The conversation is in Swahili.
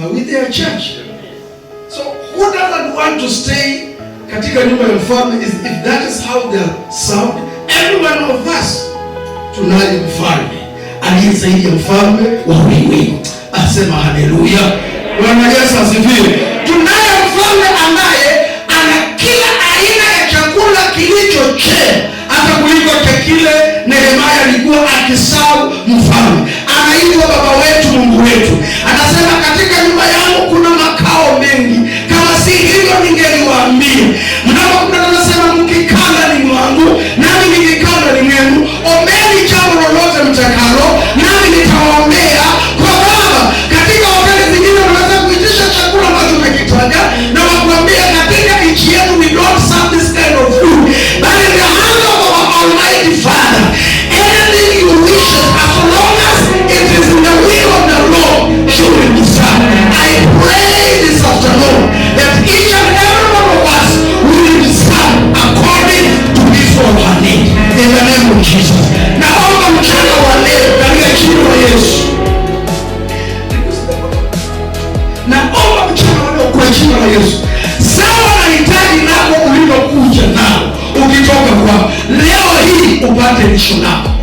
Are we there, church? So who doesn't want to stay katika nyumba ya mfalme? If that is how they sound, every one of us tunaye mfalme aliyesaidia mfalme wa ulimwengu. Asema haleluya. Bwana Yesu asifiwe. Tunaye mfalme ambaye ana kila aina ya chakula kilicho chema hata kuliko kile Nehemia alikuwa akisahau mfalme. Anaitwa Baba wetu, Mungu wetu. Anasema katika nyumba yangu kuna makao mengi, kama si hivyo ningeliwaambia. Mnapokuwa tunasema mkikala ni mwangu nami nikikala ni mwenu, ombeni jambo lolote mtakalo nami nitawaombea kwa Baba. Katika hoteli zingine wanaweza kuitisha chakula ambacho umekitaja na wakuambia katika nchi yetu we don't serve this kind of food, but in the hands of our Almighty Father, anything you wish, as long as it is in the will of the Lord, you will be served. I pray this afternoon that each and every one of us will be served according to his or her need, in the name of Jesus. Naomba mchana wa leo katika jina la Yesu. Naomba mchana wa leo kwa jina la Yesu. Sawa na hitaji lako ulilokuja nao ukitoka kwa leo hii upate lisho nao.